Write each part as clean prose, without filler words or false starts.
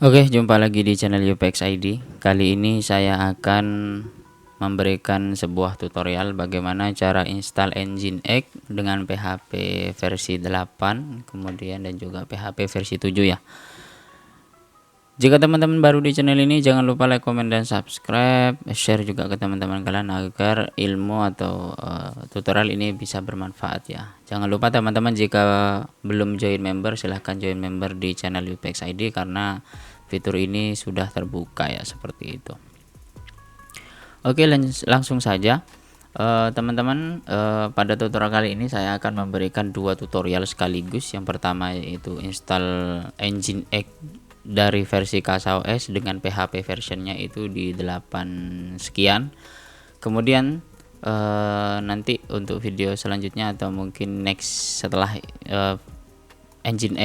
Oke, jumpa lagi di channel UPX ID. Kali ini saya akan memberikan sebuah tutorial bagaimana cara install Nginx dengan PHP versi 8, kemudian dan juga PHP versi 7 ya. Jika teman-teman baru di channel ini, jangan lupa like, komen, dan subscribe, share juga ke teman-teman kalian agar ilmu atau tutorial ini bisa bermanfaat ya. Jangan lupa teman-teman, jika belum join member, silahkan join member di channel UPX ID karena fitur ini sudah terbuka ya, seperti itu. Oke, langsung saja teman-teman. Pada tutorial kali ini saya akan memberikan dua tutorial sekaligus. Yang pertama yaitu install Nginx dari versi CasaOS dengan PHP versionnya itu di 8 sekian. Kemudian nanti untuk video selanjutnya atau mungkin next setelah Nginx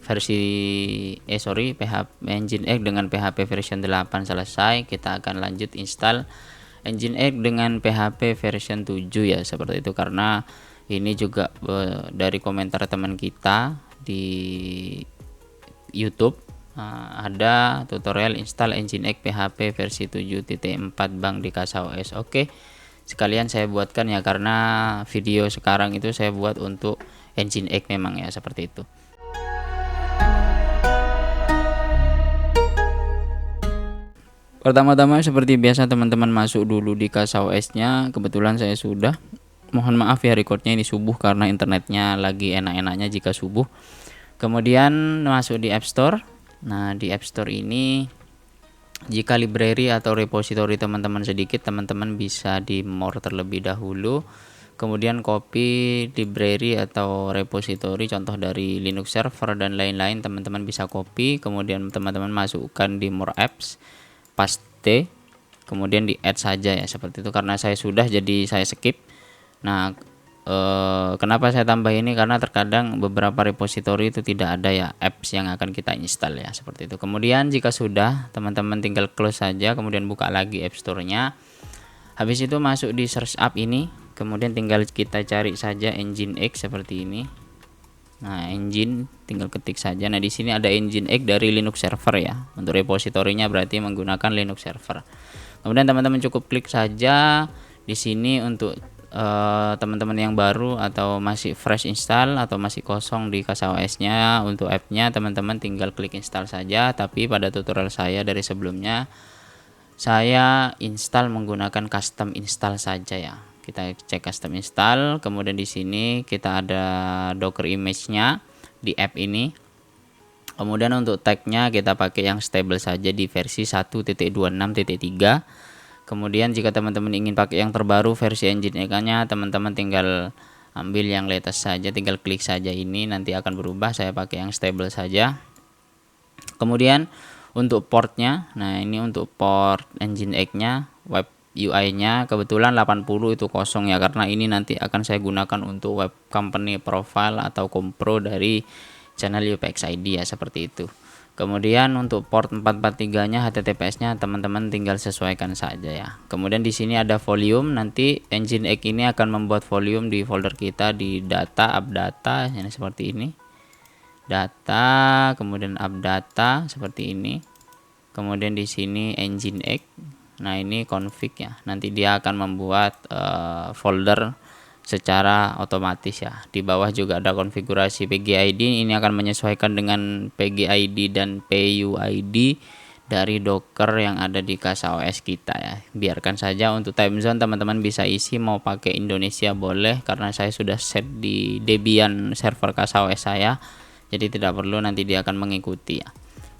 versi PHP Nginx dengan PHP version 8 selesai, kita akan lanjut install Nginx dengan PHP version 7 ya, seperti itu. Karena ini juga dari komentar teman kita di YouTube, ada tutorial install Nginx PHP versi 7.4 Bank di CasaOS. Oke, sekalian saya buatkan ya, karena video sekarang itu saya buat untuk Nginx memang ya, seperti itu. Pertama-tama seperti biasa teman-teman masuk dulu di CasaOS-nya. Kebetulan saya sudah, mohon maaf ya recordnya ini subuh karena internetnya lagi enak-enaknya jika subuh. Kemudian masuk di App Store. Nah, di App Store ini jika library atau repository teman-teman sedikit, teman-teman bisa di more terlebih dahulu. Kemudian copy library atau repository, contoh dari Linux server dan lain-lain, teman-teman bisa copy. Kemudian teman-teman masukkan di more apps, paste, kemudian di add saja ya, seperti itu. Karena saya sudah, jadi saya skip. Nah, kenapa saya tambah ini, karena terkadang beberapa repository itu tidak ada ya apps yang akan kita install ya, seperti itu. Kemudian jika sudah, teman-teman tinggal close saja, kemudian buka lagi App Store-nya. Habis itu masuk di search up ini, kemudian tinggal kita cari saja Nginx seperti ini. Nah, engine tinggal ketik saja. Nah, di sini ada Nginx dari Linux server ya. Untuk repositorinya berarti menggunakan Linux server. Kemudian teman-teman cukup klik saja di sini untuk teman-teman yang baru atau masih fresh install atau masih kosong di CasaOS-nya. Untuk app-nya teman-teman tinggal klik install saja. Tapi pada tutorial saya dari sebelumnya, saya install menggunakan custom install saja ya. Kita cek custom install, kemudian di sini kita ada Docker image-nya di app ini. Kemudian untuk tag-nya kita pakai yang stable saja di versi 1.26.3. Kemudian jika teman-teman ingin pakai yang terbaru versi Nginx-nya, teman-teman tinggal ambil yang latest saja, tinggal klik saja ini, nanti akan berubah. Saya pakai yang stable saja. Kemudian untuk portnya, nah ini untuk port Nginx-nya, web UI-nya kebetulan 80 itu kosong ya, karena ini nanti akan saya gunakan untuk web company profile atau kompro dari channel UPX ID ya, seperti itu. Kemudian untuk port 443-nya HTTPS-nya teman-teman tinggal sesuaikan saja ya. Kemudian di sini ada volume, nanti Nginx ini akan membuat volume di folder kita di data, up data, ini seperti ini. Data, kemudian up data seperti ini. Kemudian di sini Nginx. Nah, ini config ya. Nanti dia akan membuat folder secara otomatis ya. Di bawah juga ada konfigurasi PGID. Ini akan menyesuaikan dengan PGID dan PUID dari Docker yang ada di CasaOS kita ya. Biarkan saja. Untuk time zone teman-teman bisa isi, mau pakai Indonesia boleh, karena saya sudah set di Debian server CasaOS saya. Jadi tidak perlu, nanti dia akan mengikuti ya.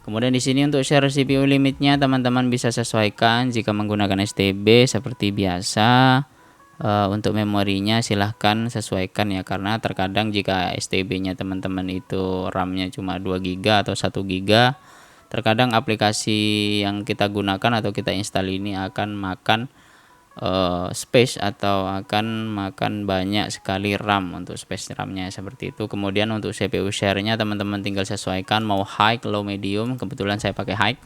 Kemudian di sini untuk share CPU limitnya teman-teman bisa sesuaikan jika menggunakan STB seperti biasa. Untuk memorinya silahkan sesuaikan ya, karena terkadang jika STB-nya teman-teman itu RAM-nya cuma 2 GB atau 1 GB, terkadang aplikasi yang kita gunakan atau kita install ini akan makan space atau akan makan banyak sekali RAM untuk space RAM-nya, seperti itu. Kemudian untuk CPU share-nya teman-teman tinggal sesuaikan mau high, low, medium. Kebetulan saya pakai high.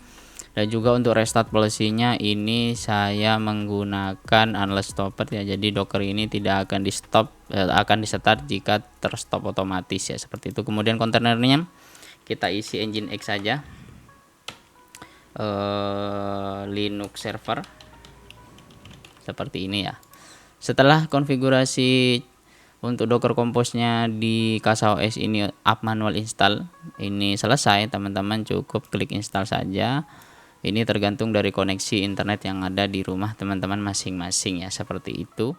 Dan juga untuk restart policy-nya ini saya menggunakan unless stopped ya. Jadi Docker ini tidak akan di stop, akan di start jika terstop otomatis ya, seperti itu. Kemudian kontainernya kita isi Nginx saja. Linux server seperti ini ya. Setelah konfigurasi untuk Docker Compose-nya di CasaOS ini app manual install ini selesai, teman-teman cukup klik install saja. Ini tergantung dari koneksi internet yang ada di rumah teman-teman masing-masing ya, seperti itu.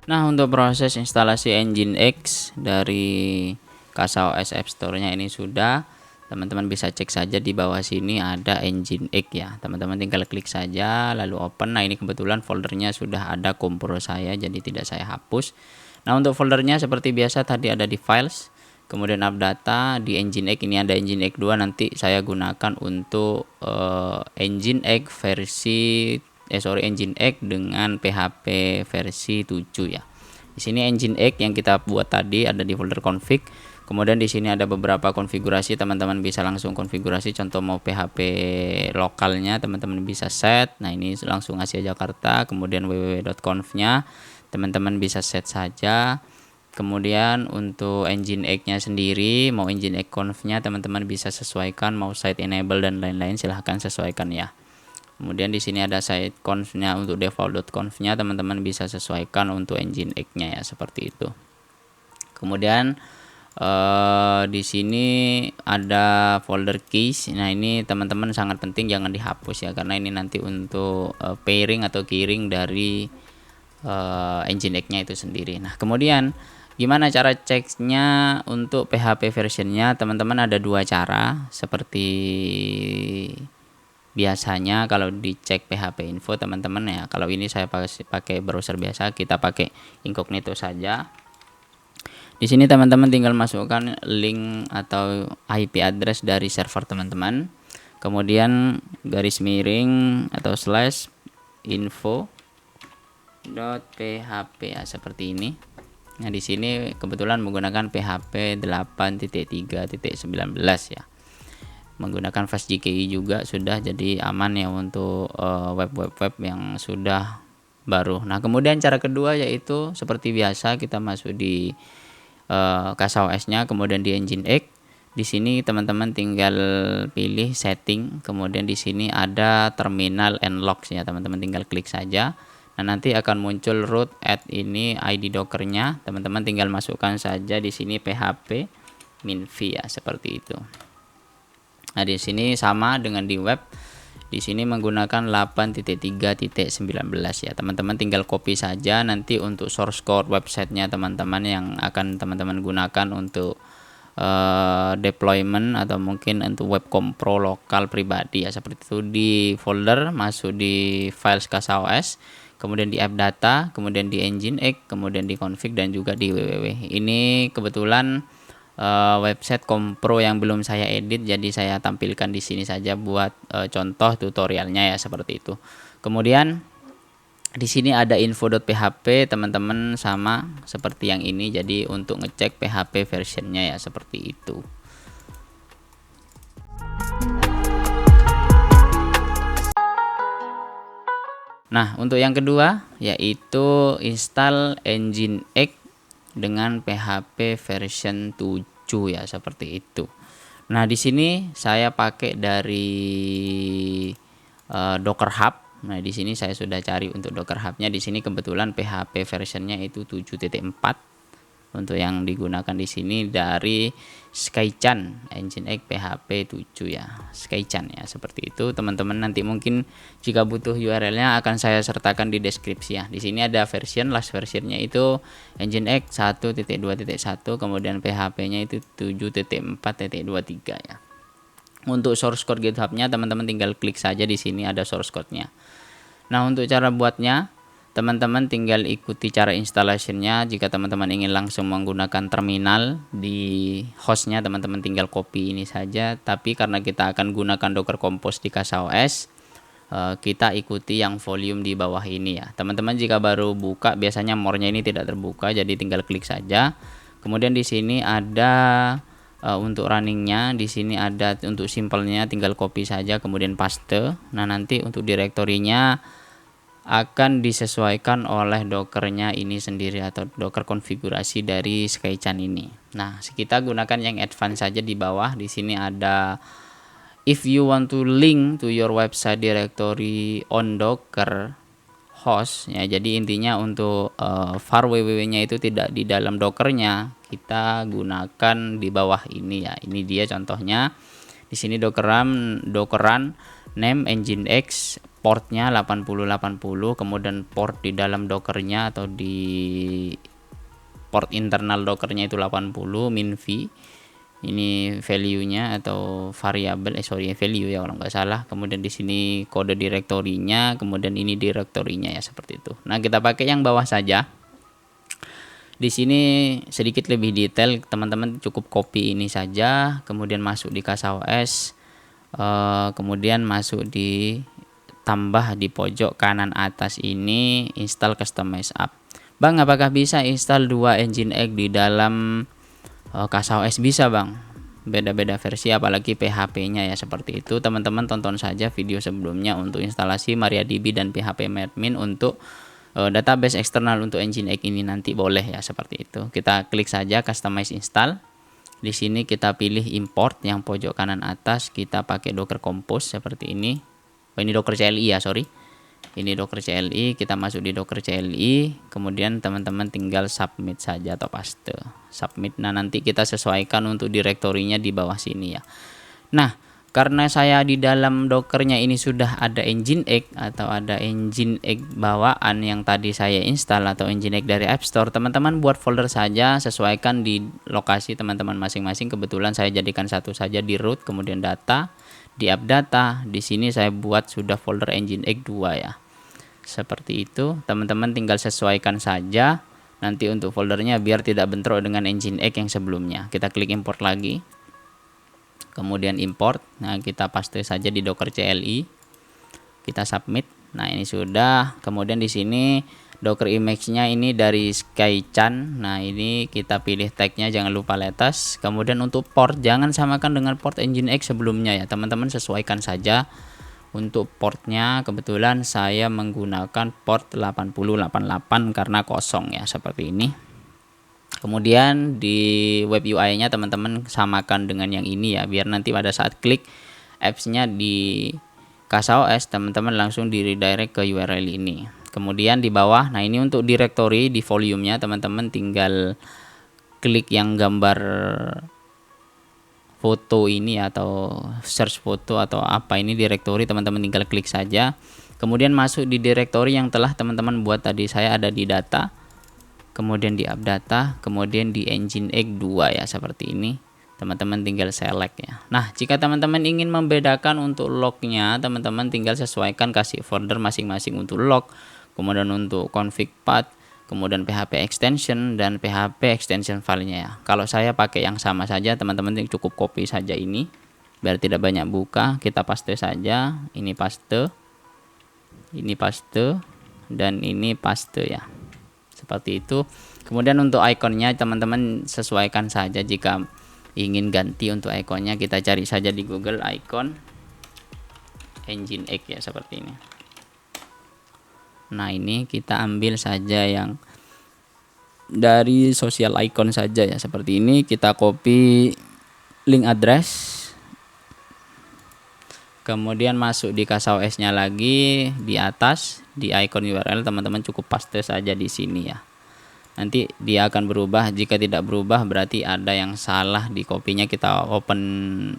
Nah, untuk proses instalasi Nginx dari CasaOS App Store-nya ini sudah, teman-teman bisa cek saja di bawah sini ada Nginx ya. Teman-teman tinggal klik saja lalu open. Nah, ini kebetulan foldernya sudah ada kompor saya, jadi tidak saya hapus. Nah, untuk foldernya seperti biasa tadi ada di files, kemudian app data, di Nginx ini ada Nginx 2, nanti saya gunakan untuk Nginx versi Nginx dengan PHP versi 7 ya. Di sini Nginx yang kita buat tadi ada di folder config. Kemudian di sini ada beberapa konfigurasi, teman-teman bisa langsung konfigurasi. Contoh mau PHP lokalnya teman-teman bisa set. Nah, ini langsung Asia Jakarta. Kemudian www.conf-nya teman-teman bisa set saja. Kemudian untuk Nginx-nya sendiri, mau Nginx conf-nya teman-teman bisa sesuaikan, mau site enable dan lain-lain silahkan sesuaikan ya. Kemudian di sini ada site conf-nya, untuk default.conf-nya teman-teman bisa sesuaikan untuk Nginx-nya ya, seperti itu. Kemudian di sini ada folder keys. Nah, ini teman-teman sangat penting jangan dihapus ya, karena ini nanti untuk pairing atau keyring dari Nginx-nya itu sendiri. Nah, kemudian gimana cara ceknya untuk PHP versionnya? Teman-teman ada dua cara seperti biasanya. Kalau dicek PHP info teman-teman ya, kalau ini saya pakai browser biasa, kita pakai incognito saja. Di sini teman-teman tinggal masukkan link atau IP address dari server teman-teman, kemudian garis miring atau slash info.php ya, seperti ini. Nah, di sini kebetulan menggunakan PHP 8.3.19 ya. Menggunakan FastGKI juga sudah, jadi aman ya untuk web yang sudah baru. Nah, kemudian cara kedua yaitu seperti biasa kita masuk di CasaOS-nya, kemudian di Nginx. Di sini teman-teman tinggal pilih setting, kemudian di sini ada terminal and logs ya, teman-teman tinggal klik saja. Nah, nanti akan muncul root add ini ID Docker-nya. Teman-teman tinggal masukkan saja di sini PHP minv ya, seperti itu. Nah, di sini sama dengan di web. Di sini menggunakan 8.3.19 ya. Teman-teman tinggal copy saja, nanti untuk source code websitenya teman-teman yang akan teman-teman gunakan untuk deployment atau mungkin untuk web compro lokal pribadi ya, seperti itu. Di folder masuk di files CasaOS, kemudian di app data, kemudian di Nginx, kemudian di config dan juga di www. Ini kebetulan website kompro yang belum saya edit, jadi saya tampilkan di sini saja buat contoh tutorialnya ya, seperti itu. Kemudian di sini ada info.php, teman-teman sama seperti yang ini, jadi untuk ngecek PHP versionnya ya, seperti itu. Nah, untuk yang kedua yaitu install Nginx dengan PHP version 7 ya, seperti itu. Nah, di sini saya pakai dari Docker Hub. Nah, di sini saya sudah cari untuk Docker Hub-nya. Di sini kebetulan PHP versionnya itu 7.4. Untuk yang digunakan di sini dari Skychan Nginx PHP 7 ya, Skychan ya, seperti itu. Teman-teman nanti mungkin jika butuh URL-nya akan saya sertakan di deskripsi ya. Di sini ada version, last versionnya itu Nginx 1.2.1, kemudian PHP-nya itu 7.4.23 ya. Untuk source code GitHub-nya teman-teman tinggal klik saja, di sini ada source code-nya. Nah, untuk cara buatnya teman-teman tinggal ikuti cara installation-nya. Jika teman-teman ingin langsung menggunakan terminal di hostnya, teman-teman tinggal copy ini saja. Tapi karena kita akan gunakan Docker Compose di CasaOS, kita ikuti yang volume di bawah ini ya. Teman-teman jika baru buka biasanya more-nya ini tidak terbuka, jadi tinggal klik saja. Kemudian di sini ada untuk running-nya, di sini ada untuk simple-nya, tinggal copy saja kemudian paste. Nah, nanti untuk direktorinya akan disesuaikan oleh Dockernya ini sendiri atau Docker konfigurasi dari Skychan ini. Nah, kita gunakan yang advance saja. Di bawah di sini ada if you want to link to your website directory on Docker host ya. Jadi intinya untuk var www-nya itu tidak di dalam Dockernya, kita gunakan di bawah ini ya. Ini dia contohnya. Di sini Dockeran name Nginx, portnya 8080, kemudian port di dalam Dockernya atau di port internal Dockernya itu 80, minv. Ini value-nya atau variabel value ya kalau nggak salah. Kemudian di sini kode direktorinya, kemudian ini direktorinya ya, seperti itu. Nah, kita pakai yang bawah saja. Di sini sedikit lebih detail, teman-teman cukup copy ini saja, kemudian masuk di CasaOS, kemudian masuk di tambah di pojok kanan atas ini install customize app. Bang, apakah bisa install 2 Nginx di dalam CasaOS? Bisa bang, beda-beda versi apalagi PHP-nya ya, seperti itu. Teman-teman tonton saja video sebelumnya untuk instalasi MariaDB dan phpMadmin untuk database eksternal untuk Nginx ini nanti boleh ya, seperti itu. Kita klik saja customize install. Di sini kita pilih import yang pojok kanan atas, kita pakai Docker Compose seperti ini. Oh, ini Docker CLI ya, sorry. Ini Docker CLI, kita masuk di Docker CLI, kemudian teman-teman tinggal submit saja atau paste. Submit. Nah, nanti kita sesuaikan untuk direktorinya di bawah sini ya. Nah, karena saya di dalam Dockernya ini sudah ada Nginx atau ada Nginx bawaan yang tadi saya install atau Nginx dari App Store, teman-teman buat folder saja, sesuaikan di lokasi teman-teman masing-masing. Kebetulan saya jadikan satu saja di root, kemudian data, di app data. Di sini saya buat sudah folder Nginx 2 ya. Seperti itu, teman-teman tinggal sesuaikan saja nanti untuk foldernya biar tidak bentrok dengan Nginx yang sebelumnya. Kita klik import lagi. Kemudian import. Nah, kita paste saja di Docker CLI. Kita submit. Nah, ini sudah. Kemudian di sini Docker image-nya ini dari Skychan. Nah, ini kita pilih tag-nya, jangan lupa latest. Kemudian untuk port jangan samakan dengan port Nginx sebelumnya ya. Teman-teman sesuaikan saja. Untuk portnya kebetulan saya menggunakan port 8088 karena kosong ya, seperti ini. Kemudian di web UI-nya teman-teman samakan dengan yang ini ya, biar nanti pada saat klik apps-nya di CasaOS teman-teman langsung di redirect ke URL ini. Kemudian di bawah, nah ini untuk directory di volume-nya, teman-teman tinggal klik yang gambar foto ini atau search foto atau apa ini directory, teman-teman tinggal klik saja. Kemudian masuk di directory yang telah teman-teman buat tadi. Saya ada di data, kemudian di app data, kemudian di Nginx 2 ya, seperti ini. Teman-teman tinggal select ya. Nah, jika teman-teman ingin membedakan untuk lognya, teman-teman tinggal sesuaikan, kasih folder masing-masing untuk log, kemudian untuk config path, kemudian PHP extension dan PHP extension filenya ya. Kalau saya pakai yang sama saja, teman-teman cukup copy saja ini biar tidak banyak buka. Kita paste saja, ini paste, dan ini paste ya, seperti itu. Kemudian untuk ikonnya teman-teman sesuaikan saja, jika ingin ganti untuk ikonnya kita cari saja di Google icon Nginx ya, seperti ini. Nah, ini kita ambil saja yang dari social icon saja ya, seperti ini. Kita copy link address, kemudian masuk di CasaOS nya lagi, di atas di icon URL teman-teman cukup paste saja di sini ya. Nanti dia akan berubah. Jika tidak berubah berarti ada yang salah di copy-nya. Kita open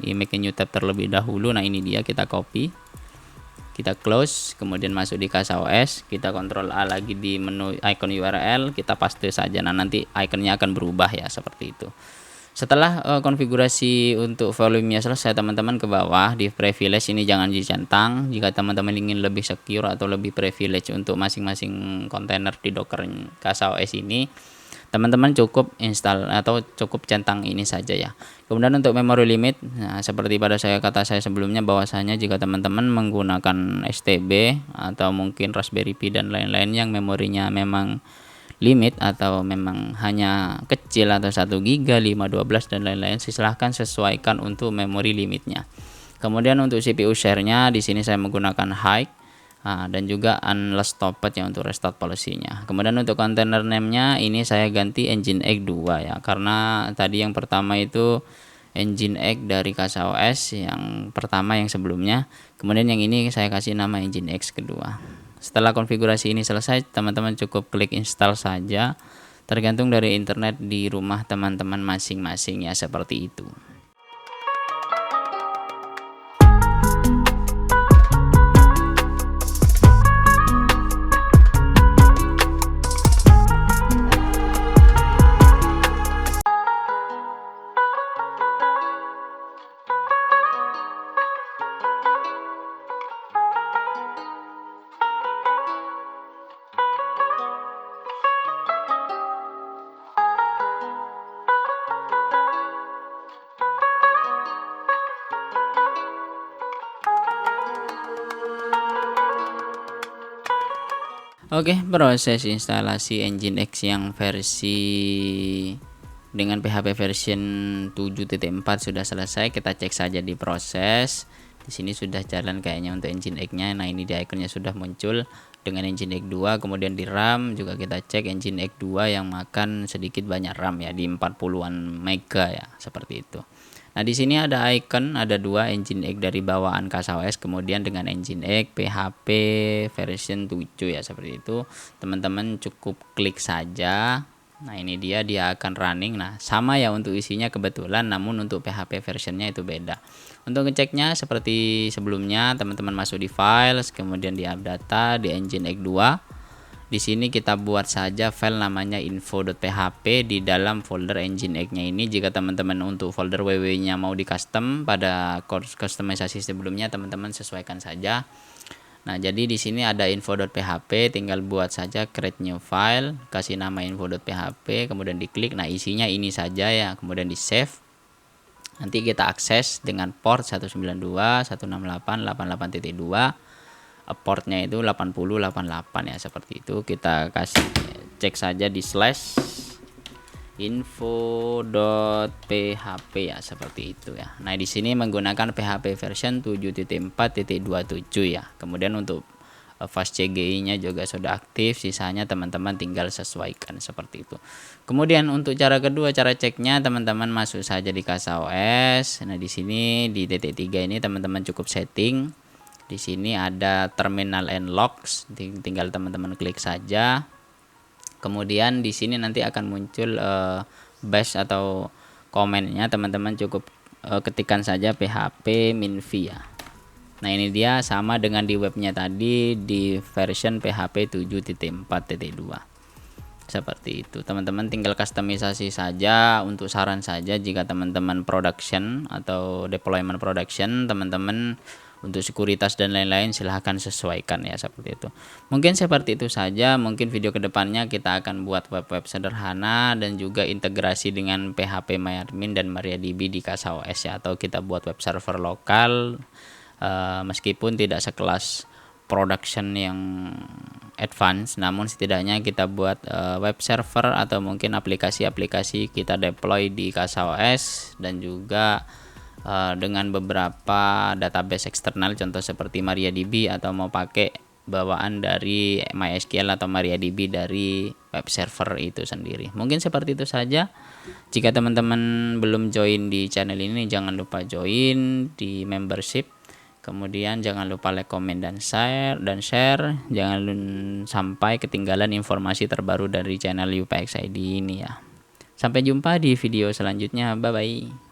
image new tab terlebih dahulu. Nah, ini dia, kita copy, kita close, kemudian masuk di CasaOS, kita Ctrl A lagi di menu icon URL, kita paste saja. Nah, nanti ikonnya akan berubah ya, seperti itu. Setelah konfigurasi untuk volumenya selesai, teman-teman ke bawah di privilege ini jangan dicentang. Jika teman-teman ingin lebih secure atau lebih privilege untuk masing-masing kontainer di Docker CasaOS ini, teman-teman cukup install atau cukup centang ini saja ya. Kemudian untuk memory limit, nah seperti pada kata saya sebelumnya, bahwasanya jika teman-teman menggunakan STB atau mungkin Raspberry Pi dan lain-lain yang memorinya memang limit atau memang hanya kecil atau 1 GB, 512 dan lain-lain, silahkan sesuaikan untuk memori limitnya. Kemudian untuk CPU share-nya di sini saya menggunakan high Dan juga unless stopped ya untuk restart policy-nya. Kemudian untuk container name-nya ini saya ganti Nginx 2 ya, karena tadi yang pertama itu Nginx dari CasaOS yang pertama yang sebelumnya, kemudian yang ini saya kasih nama Nginx kedua. Setelah konfigurasi ini selesai, teman-teman cukup klik install saja, tergantung dari internet di rumah teman-teman masing-masing ya, seperti itu. Oke, proses instalasi Nginx yang versi dengan PHP version 7.4 sudah selesai. Kita cek saja di proses. Di sini sudah jalan kayaknya untuk Nginx-nya. Nah, ini di ikonnya sudah muncul dengan Nginx 2. Kemudian di RAM juga kita cek Nginx 2 yang makan sedikit banyak RAM ya, di 40-an mega ya, seperti itu. Nah, di sini ada icon, ada 2 Nginx dari bawaan CasaOS, kemudian dengan Nginx PHP version 7 ya, seperti itu. Teman-teman cukup klik saja. Nah, ini dia akan running. Nah, sama ya untuk isinya kebetulan, namun untuk PHP versionnya itu beda. Untuk ngeceknya seperti sebelumnya, teman-teman masuk di files, kemudian di app data, di Nginx 2. Di sini kita buat saja file namanya info.php di dalam folder Nginx-nya ini. Jika teman-teman untuk folder ww-nya mau di custom pada customisasi sebelumnya, teman-teman sesuaikan saja. Nah, jadi di sini ada info.php, tinggal buat saja create new file, kasih nama info.php, kemudian diklik. Nah, isinya ini saja ya, kemudian di save. Nanti kita akses dengan port 192.168.88.2. portnya itu 8088 ya, seperti itu. Kita kasih cek saja di slash info.php ya, seperti itu ya. Nah, di sini menggunakan PHP version 7.4.27 ya. Kemudian untuk fast CGI-nya juga sudah aktif, sisanya teman-teman tinggal sesuaikan seperti itu. Kemudian untuk cara kedua, cara ceknya teman-teman masuk saja di CasaOS. Nah, di sini di titik 3 ini teman-teman cukup setting. Di sini ada terminal and logs, tinggal teman-teman klik saja. Kemudian di sini nanti akan muncul bash atau komennya, teman-teman cukup ketikkan saja php minv ya. Nah, ini dia sama dengan di webnya tadi di version PHP 7.4.2. Seperti itu. Teman-teman tinggal customisasi saja. Untuk saran saja, jika teman-teman production atau deployment production, teman-teman untuk sekuritas dan lain-lain silahkan sesuaikan ya, seperti itu. Mungkin seperti itu saja. Mungkin video kedepannya kita akan buat web-web sederhana dan juga integrasi dengan PHP MyAdmin dan MariaDB di CasaOS ya, atau kita buat web server lokal. Meskipun tidak sekelas production yang advance, namun setidaknya kita buat web server atau mungkin aplikasi-aplikasi kita deploy di CasaOS, dan juga dengan beberapa database eksternal, contoh seperti MariaDB, atau mau pakai bawaan dari MySQL atau MariaDB dari web server itu sendiri. Mungkin seperti itu saja. Jika teman-teman belum join di channel ini, jangan lupa join di membership. Kemudian jangan lupa like, komen, dan share. Jangan sampai ketinggalan informasi terbaru dari channel UPX ID ini ya. Sampai jumpa di video selanjutnya. Bye bye.